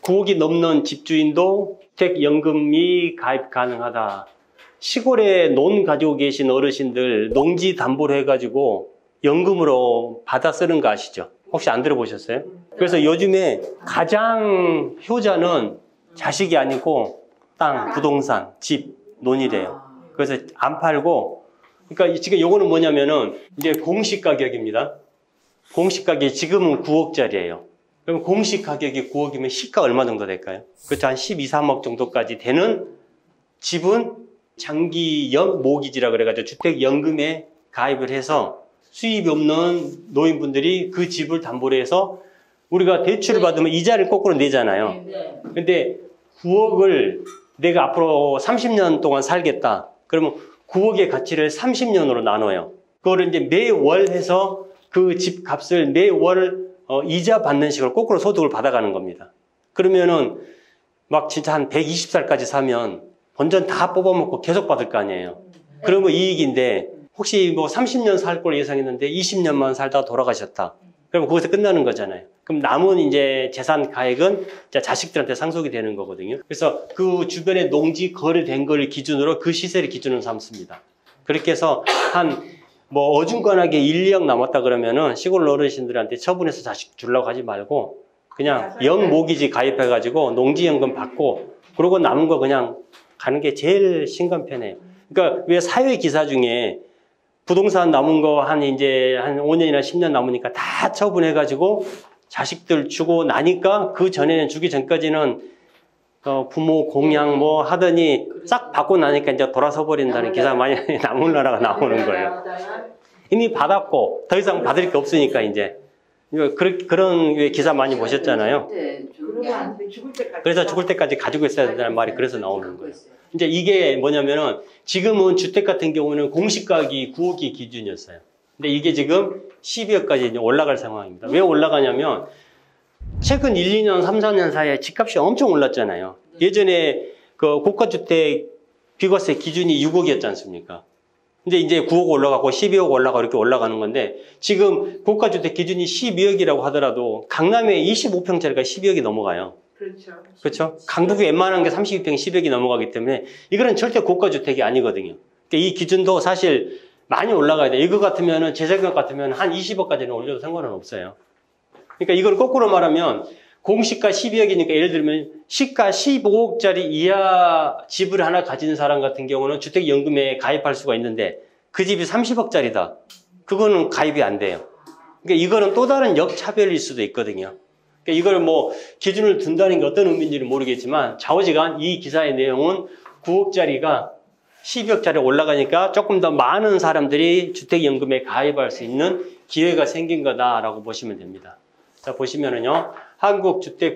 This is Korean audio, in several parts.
9억이 넘는 집주인도 주택연금이 가입 가능하다. 시골에 논 가지고 계신 어르신들 농지 담보로 해가지고 연금으로 받아 쓰는 거 아시죠? 혹시 안 들어보셨어요? 그래서 요즘에 가장 효자는 자식이 아니고 땅, 부동산, 집, 논이래요. 그래서 안 팔고, 그러니까 지금 요거는 뭐냐면은 이제 공시 가격입니다. 공시 가격이 지금은 9억짜리예요. 그럼 공시 가격이 9억이면 시가 얼마 정도 될까요? 그렇죠. 한 12, 3억 정도까지 되는 집은 장기연 모기지라 그래가지고 주택연금에 가입을 해서 수입이 없는 노인분들이 그 집을 담보로 해서 우리가 대출을 받으면 이자를 거꾸로 내잖아요. 근데 9억을 내가 앞으로 30년 동안 살겠다. 그러면 9억의 가치를 30년으로 나눠요. 그거를 이제 매월 해서 그 집 값을 매월 이자 받는 식으로 거꾸로 소득을 받아가는 겁니다. 그러면은 막 진짜 한 120살까지 사면 본전 다 뽑아먹고 계속 받을 거 아니에요. 그러면 이익인데 혹시 뭐 30년 살 걸 예상했는데 20년만 살다가 돌아가셨다. 그러면 거기서 끝나는 거잖아요. 그럼 남은 이제 재산 가액은 자식들한테 상속이 되는 거거든요. 그래서 그 주변에 농지 거래된 걸 기준으로 그 시세를 기준으로 삼습니다. 그렇게 해서 한 뭐 어중간하게 1, 2억 남았다 그러면은 시골 어르신들한테 처분해서 자식 주려고 하지 말고 그냥 영모기지 가입해가지고 농지연금 받고 그러고 남은 거 그냥 가는 게 제일 신간편해요. 그러니까 왜 사회 기사 중에 부동산 남은 거 한 5년이나 10년 남으니까 다 처분해가지고 자식들 주고 나니까 그 전에는 주기 전까지는 부모 공양 뭐 하더니 싹 받고 나니까 이제 돌아서 버린다는 기사 많이 나무나라가 나오는 거예요. 이미 받았고 더 이상 받을 게 없으니까 이제 그런 기사 많이 보셨잖아요. 그래서 죽을 때까지 가지고 있어야 된다는 말이 그래서 나오는 거예요. 이제 이게 뭐냐면은 지금은 주택 같은 경우는 공시가격이 9억이 기준이었어요. 근데 이게 지금 12억까지 이제 올라갈 상황입니다. 왜 올라가냐면 최근 1, 2년, 3, 4년 사이에 집값이 엄청 올랐잖아요. 예전에 그 고가주택 비과세 기준이 6억이었지 않습니까? 근데 이제 9억 올라가고 12억 올라가고 이렇게 올라가는 건데 지금 고가주택 기준이 12억이라고 하더라도 강남에 25평짜리가 12억이 넘어가요. 그렇죠. 강북에 웬만한 게 32평 10억이 넘어가기 때문에 이거는 절대 고가주택이 아니거든요. 그러니까 이 기준도 사실 많이 올라가야 돼요. 이거 같으면은 제 생각 같으면 한 20억까지는 올려도 상관은 없어요. 그러니까 이걸 거꾸로 말하면 공시가 12억이니까 예를 들면 시가 15억짜리 이하 집을 하나 가진 사람 같은 경우는 주택연금에 가입할 수가 있는데 그 집이 30억짜리다. 그거는 가입이 안 돼요. 그러니까 이거는 또 다른 역차별일 수도 있거든요. 그러니까 이걸 뭐 기준을 둔다는 게 어떤 의미인지는 모르겠지만 좌우지간 이 기사의 내용은 9억짜리가 12억짜리 올라가니까 조금 더 많은 사람들이 주택연금에 가입할 수 있는 기회가 생긴 거다라고 보시면 됩니다. 자, 보시면은요,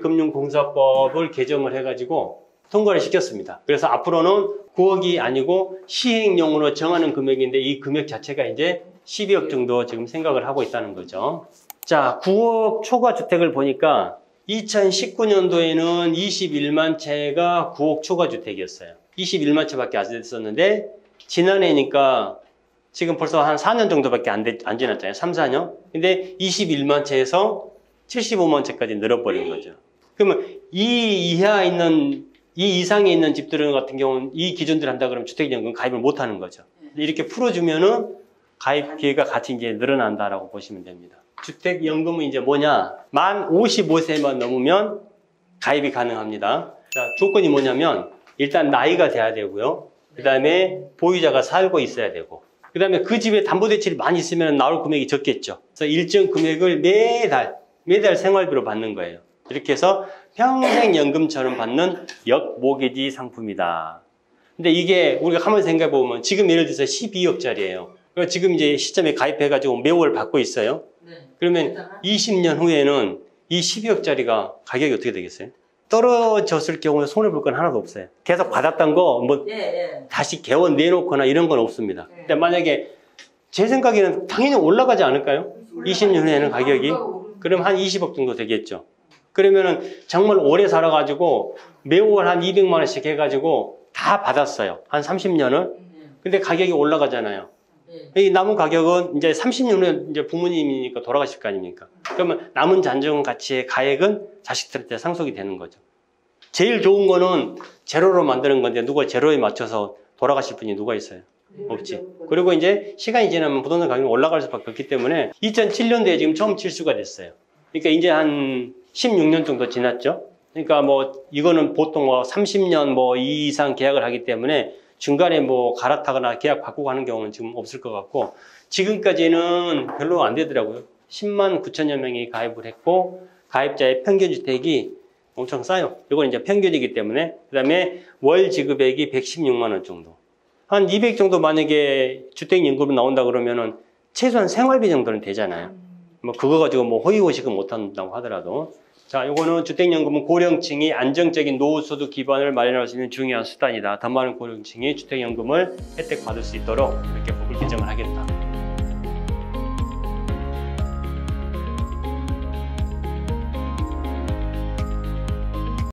한국주택금융공사법을 개정을 해가지고 통과를 시켰습니다. 그래서 앞으로는 9억이 아니고 시행령으로 정하는 금액인데 이 금액 자체가 이제 12억 정도 지금 생각을 하고 있다는 거죠. 자, 9억 초과 주택을 보니까 2019년도에는 21만 채가 9억 초과 주택이었어요. 21만 채밖에 안 됐었는데 지난해니까 지금 벌써 한 4년 정도밖에 안 지났잖아요. 3, 4년. 근데 21만 채에서 75만 채까지 늘어버린 거죠. 그러면 이 이상에 있는 집들은 같은 경우는 이 기준들 한다 그러면 주택연금 가입을 못 하는 거죠. 이렇게 풀어주면은 가입 기회가 같이 이제 늘어난다라고 보시면 됩니다. 주택연금은 이제 뭐냐? 만 55세만 넘으면 가입이 가능합니다. 자, 조건이 뭐냐면 일단 나이가 돼야 되고요. 그 다음에 보유자가 살고 있어야 되고 그 다음에 그 집에 담보대출이 많이 있으면 나올 금액이 적겠죠. 그래서 일정 금액을 매달 생활비로 받는 거예요. 이렇게 해서 평생 연금처럼 받는 역모기지 상품이다. 근데 이게 우리가 한번 생각해 보면 지금 예를 들어서 12억짜리예요. 그러니까 지금 이제 시점에 가입해가지고 매월 받고 있어요. 그러면 20년 후에는 이 12억짜리가 가격이 어떻게 되겠어요? 떨어졌을 경우에 손해볼 건 하나도 없어요. 계속 받았던 거 뭐 다시 개원 내놓거나 이런 건 없습니다. 근데 만약에 제 생각에는 당연히 올라가지 않을까요? 20년 후에는 가격이? 그럼 한 20억 정도 되겠죠. 그러면은 정말 오래 살아가지고 매월 한 200만 원씩 해가지고 다 받았어요. 한 30년을. 근데 가격이 올라가잖아요. 이 남은 가격은 이제 30년 후에 이제 부모님이니까 돌아가실 거 아닙니까? 그러면 남은 잔존 가치의 가액은 자식들한테 상속이 되는 거죠. 제일 좋은 거는 제로로 만드는 건데 누가 제로에 맞춰서 돌아가실 분이 누가 있어요? 없지. 그리고 이제 시간이 지나면 부동산 가격이 올라갈 수밖에 없기 때문에 2007년도에 지금 처음 실수가 됐어요. 그러니까 이제 한 16년 정도 지났죠. 그러니까 뭐 이거는 보통 뭐 30년 뭐 이상 계약을 하기 때문에 중간에 뭐 갈아타거나 계약 바꾸고 하는 경우는 지금 없을 것 같고, 지금까지는 별로 안 되더라고요. 10만 9천여 명이 가입을 했고 가입자의 평균 주택이 엄청 싸요. 이건 이제 평균이기 때문에. 그 다음에 월 지급액이 116만 원 정도. 한 200 정도 만약에 주택연금으로 나온다 그러면은 최소한 생활비 정도는 되잖아요. 뭐 그거 가지고 뭐 호의호식은 못 한다고 하더라도. 자, 요거는 주택연금은 고령층이 안정적인 노후소득 기반을 마련할 수 있는 중요한 수단이다. 더 많은 고령층이 주택연금을 혜택받을 수 있도록 이렇게 법을 개정을 하겠다.